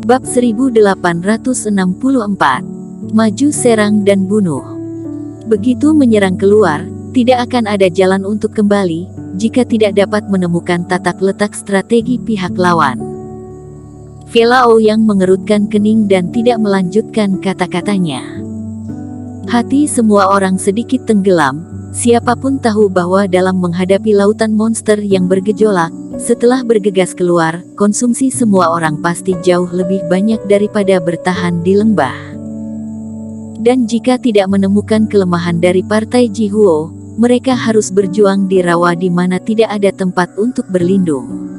Bab 1864. Maju serang dan bunuh. Begitu menyerang keluar, tidak akan ada jalan untuk kembali, jika tidak dapat menemukan tatak letak strategi pihak lawan. Velao yang mengerutkan kening dan tidak melanjutkan kata-katanya. Hati semua orang sedikit tenggelam, siapapun tahu bahwa dalam menghadapi lautan monster yang bergejolak, setelah bergegas keluar, konsumsi semua orang pasti jauh lebih banyak daripada bertahan di lembah. Dan jika tidak menemukan kelemahan dari partai Jihuo, mereka harus berjuang di rawa di mana tidak ada tempat untuk berlindung.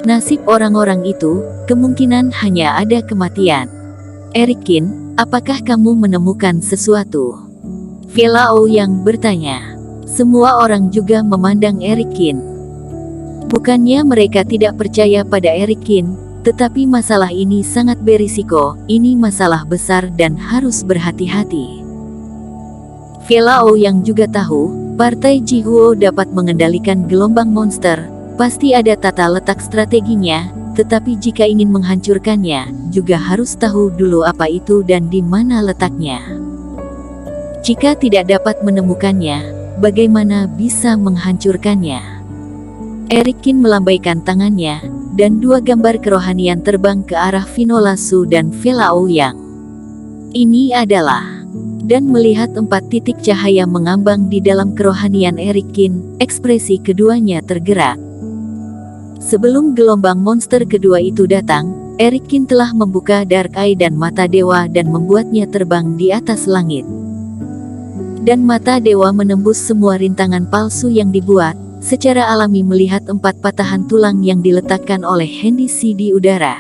Nasib orang-orang itu, kemungkinan hanya ada kematian. Erikin, apakah kamu menemukan sesuatu? Velao yang bertanya. Semua orang juga memandang Erikin. Bukannya mereka tidak percaya pada Erikin, tetapi masalah ini sangat berisiko, ini masalah besar dan harus berhati-hati. Velao yang juga tahu, partai Jihuo dapat mengendalikan gelombang monster, pasti ada tata letak strateginya, tetapi jika ingin menghancurkannya, juga harus tahu dulu apa itu dan di mana letaknya. Jika tidak dapat menemukannya, bagaimana bisa menghancurkannya? Erikin melambaikan tangannya, dan dua gambar kerohanian terbang ke arah Finolasu dan Velao Yang. Ini adalah, dan melihat 4 titik cahaya mengambang di dalam kerohanian Erikin, ekspresi keduanya tergerak. Sebelum gelombang monster kedua itu datang, Erikin telah membuka Dark Eye dan mata dewa dan membuatnya terbang di atas langit. Dan mata dewa menembus semua rintangan palsu yang dibuat, secara alami melihat 4 patahan tulang yang diletakkan oleh Hendici di udara.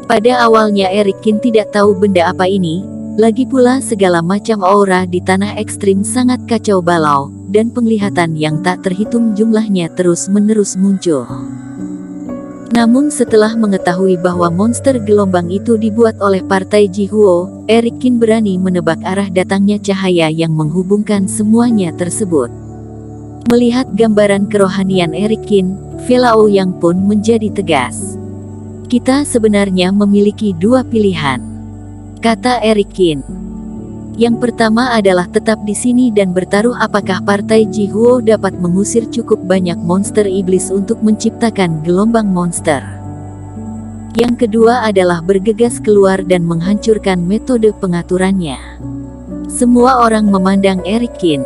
Pada awalnya Erikin tidak tahu benda apa ini, lagi pula segala macam aura di tanah ekstrim sangat kacau balau, dan penglihatan yang tak terhitung jumlahnya terus-menerus muncul. Namun setelah mengetahui bahwa monster gelombang itu dibuat oleh partai Jihuo, Erikin berani menebak arah datangnya cahaya yang menghubungkan semuanya tersebut. Melihat gambaran kerohanian Erikin, Velao Yang pun menjadi tegas. Kita sebenarnya memiliki 2 pilihan, kata Erikin. Yang pertama adalah tetap di sini dan bertaruh apakah partai Jihuo dapat mengusir cukup banyak monster iblis untuk menciptakan gelombang monster. Yang kedua adalah bergegas keluar dan menghancurkan metode pengaturannya. Semua orang memandang Erikin.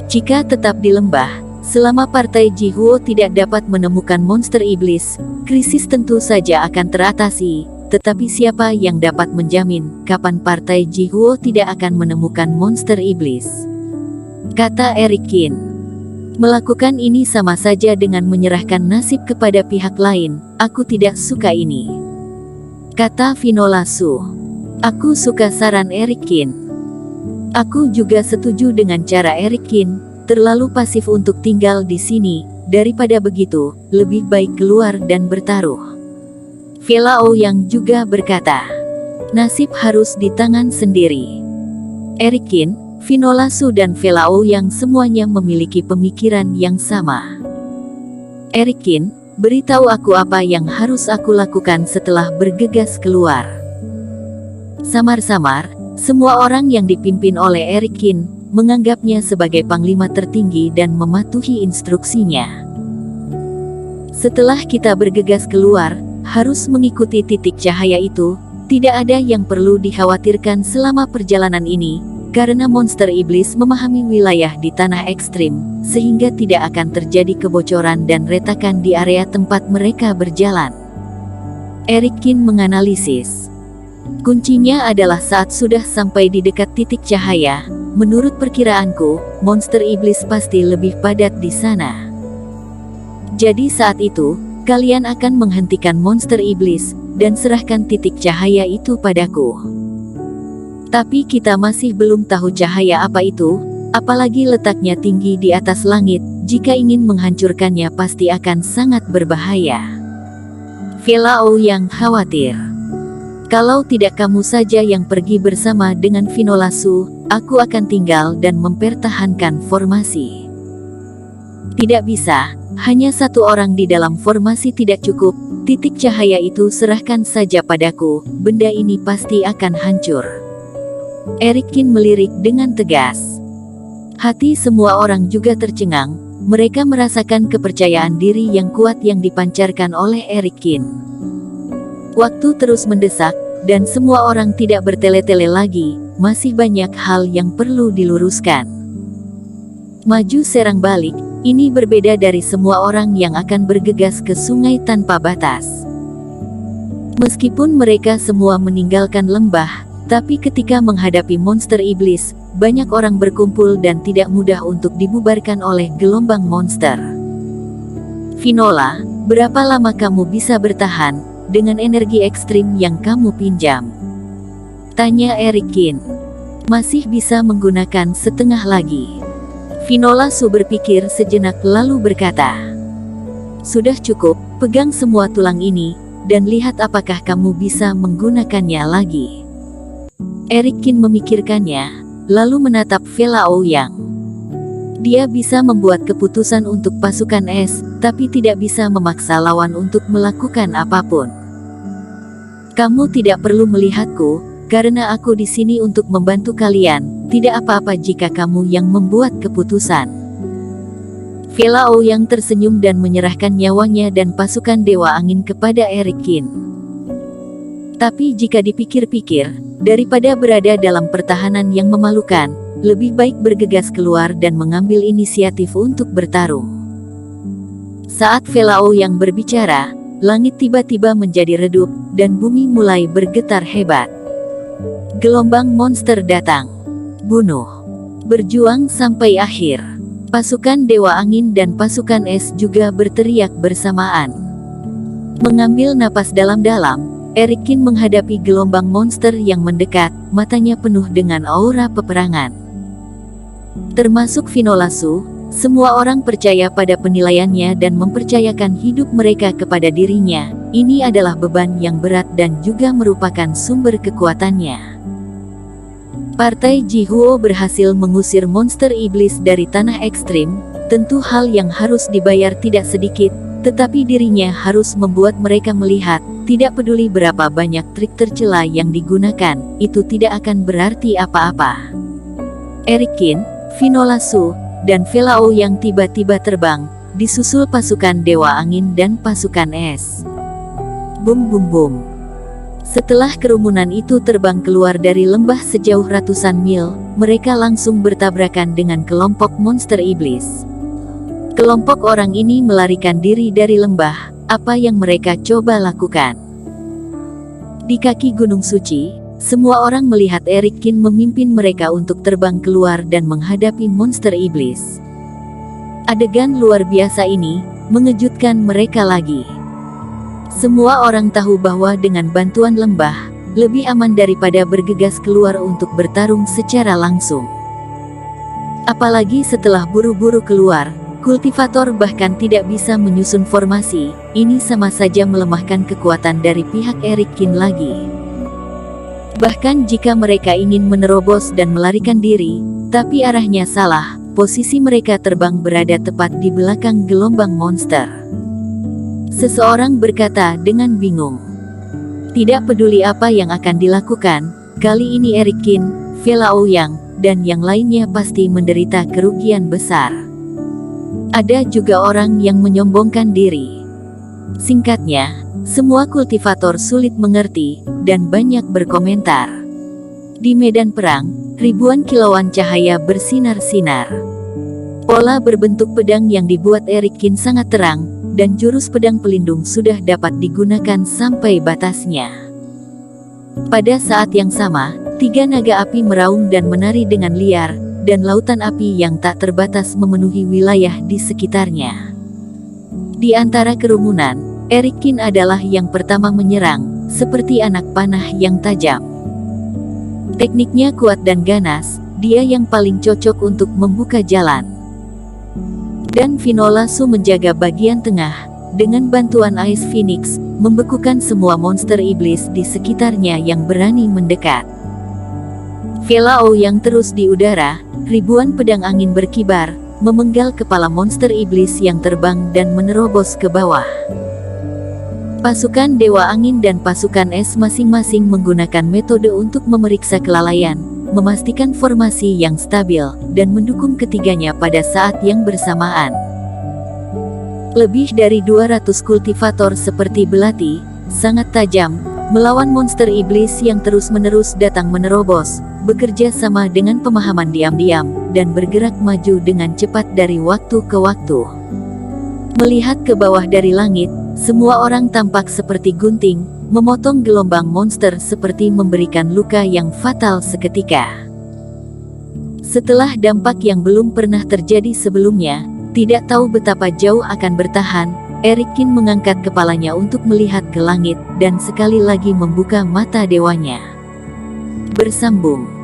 Jika tetap di lembah, selama partai Jihuo tidak dapat menemukan monster iblis, krisis tentu saja akan teratasi, tetapi siapa yang dapat menjamin kapan partai Jihuo tidak akan menemukan monster iblis? Kata Erikin. Melakukan ini sama saja dengan menyerahkan nasib kepada pihak lain, aku tidak suka ini. Kata Finolasu. Aku suka saran Erikin. Aku juga setuju dengan cara Erikin, terlalu pasif untuk tinggal di sini, daripada begitu, lebih baik keluar dan bertaruh. Velao yang juga berkata, nasib harus di tangan sendiri. Erikin, Finolasu dan Velao yang semuanya memiliki pemikiran yang sama. Erikin, beritahu aku apa yang harus aku lakukan setelah bergegas keluar. Samar-samar, semua orang yang dipimpin oleh Erikin, menganggapnya sebagai panglima tertinggi dan mematuhi instruksinya. Setelah kita bergegas keluar, harus mengikuti titik cahaya itu, tidak ada yang perlu dikhawatirkan selama perjalanan ini, karena monster iblis memahami wilayah di tanah ekstrim, sehingga tidak akan terjadi kebocoran dan retakan di area tempat mereka berjalan. Erikin menganalisis. Kuncinya adalah saat sudah sampai di dekat titik cahaya, menurut perkiraanku, monster iblis pasti lebih padat di sana. Jadi saat itu, kalian akan menghentikan monster iblis, dan serahkan titik cahaya itu padaku. Tapi kita masih belum tahu cahaya apa itu, apalagi letaknya tinggi di atas langit, jika ingin menghancurkannya pasti akan sangat berbahaya. Velao yang khawatir. Kalau tidak kamu saja yang pergi bersama dengan Finolasu, aku akan tinggal dan mempertahankan formasi. Tidak bisa, Hanya satu orang di dalam formasi tidak cukup, titik cahaya itu serahkan saja padaku, benda ini pasti akan hancur. Erikin melirik dengan tegas. Hati semua orang juga tercengang, mereka merasakan kepercayaan diri yang kuat yang dipancarkan oleh Erikin. Waktu terus mendesak, dan semua orang tidak bertele-tele lagi, masih banyak hal yang perlu diluruskan. Maju serang balik, ini berbeda dari semua orang yang akan bergegas ke sungai tanpa batas. Meskipun mereka semua meninggalkan lembah, tapi ketika menghadapi monster iblis, banyak orang berkumpul dan tidak mudah untuk dibubarkan oleh gelombang monster. Finola, berapa lama kamu bisa bertahan dengan energi ekstrim yang kamu pinjam? Tanya Erikin. Masih bisa menggunakan setengah lagi. Finola Su berpikir sejenak lalu berkata, sudah cukup, pegang semua tulang ini, dan lihat apakah kamu bisa menggunakannya lagi. Erikin memikirkannya, lalu menatap Vela Ouyang. Dia bisa membuat keputusan untuk pasukan es, tapi tidak bisa memaksa lawan untuk melakukan apapun. Kamu tidak perlu melihatku, karena aku di sini untuk membantu kalian. Tidak apa-apa jika kamu yang membuat keputusan. Vela Ouyang tersenyum dan menyerahkan nyawanya dan pasukan Dewa Angin kepada Erikin. Tapi jika dipikir-pikir, daripada berada dalam pertahanan yang memalukan, lebih baik bergegas keluar dan mengambil inisiatif untuk bertarung. Saat Vela Ouyang berbicara, langit tiba-tiba menjadi redup, dan bumi mulai bergetar hebat. Gelombang monster datang. Bunuh. Berjuang sampai akhir. Pasukan Dewa Angin dan pasukan es juga berteriak bersamaan. Mengambil napas dalam-dalam, Erikin menghadapi gelombang monster yang mendekat, matanya penuh dengan aura peperangan. Termasuk Finola Su, semua orang percaya pada penilaiannya dan mempercayakan hidup mereka kepada dirinya. Ini adalah beban yang berat dan juga merupakan sumber kekuatannya. Partai Jihuo berhasil mengusir monster iblis dari tanah ekstrim, tentu hal yang harus dibayar tidak sedikit, tetapi dirinya harus membuat mereka melihat, tidak peduli berapa banyak trik tercela yang digunakan, itu tidak akan berarti apa-apa. Erikin, Finola Su, dan Vela Ouyang tiba-tiba terbang, disusul pasukan Dewa Angin dan pasukan es. Bum bum bum. Setelah kerumunan itu terbang keluar dari lembah sejauh ratusan mil, mereka langsung bertabrakan dengan kelompok monster iblis. Kelompok orang ini melarikan diri dari lembah, apa yang mereka coba lakukan. Di kaki Gunung Suci, semua orang melihat Erikin memimpin mereka untuk terbang keluar dan menghadapi monster iblis. Adegan luar biasa ini mengejutkan mereka lagi. Semua orang tahu bahwa dengan bantuan lembah, lebih aman daripada bergegas keluar untuk bertarung secara langsung. Apalagi setelah buru-buru keluar, kultivator bahkan tidak bisa menyusun formasi, ini sama saja melemahkan kekuatan dari pihak Erikin lagi. Bahkan jika mereka ingin menerobos dan melarikan diri, tapi arahnya salah, posisi mereka terbang berada tepat di belakang gelombang monster. Seseorang berkata dengan bingung. Tidak peduli apa yang akan dilakukan, kali ini Erikin, Vela Ouyang, dan yang lainnya pasti menderita kerugian besar. Ada juga orang yang menyombongkan diri. Singkatnya, semua kultivator sulit mengerti, dan banyak berkomentar. Di medan perang, ribuan kilauan cahaya bersinar-sinar. Pola berbentuk pedang yang dibuat Erikin sangat terang, dan jurus pedang pelindung sudah dapat digunakan sampai batasnya. Pada saat yang sama, 3 naga api meraung dan menari dengan liar, dan lautan api yang tak terbatas memenuhi wilayah di sekitarnya. Di antara kerumunan, Erikin adalah yang pertama menyerang, seperti anak panah yang tajam. Tekniknya kuat dan ganas, dia yang paling cocok untuk membuka jalan. Dan Finola Su menjaga bagian tengah, dengan bantuan Ice Phoenix, membekukan semua monster iblis di sekitarnya yang berani mendekat. Vela Ouyang terus di udara, ribuan pedang angin berkibar, memenggal kepala monster iblis yang terbang dan menerobos ke bawah. Pasukan Dewa Angin dan pasukan es masing-masing menggunakan metode untuk memeriksa kelalaian, memastikan formasi yang stabil, dan mendukung ketiganya pada saat yang bersamaan. Lebih dari 200 kultivator seperti belati, sangat tajam, melawan monster iblis yang terus-menerus datang menerobos, bekerja sama dengan pemahaman diam-diam, dan bergerak maju dengan cepat dari waktu ke waktu. Melihat ke bawah dari langit, semua orang tampak seperti gunting, memotong gelombang monster seperti memberikan luka yang fatal seketika. Setelah dampak yang belum pernah terjadi sebelumnya, tidak tahu betapa jauh akan bertahan, Eric Kin mengangkat kepalanya untuk melihat ke langit, dan sekali lagi membuka mata dewanya. Bersambung.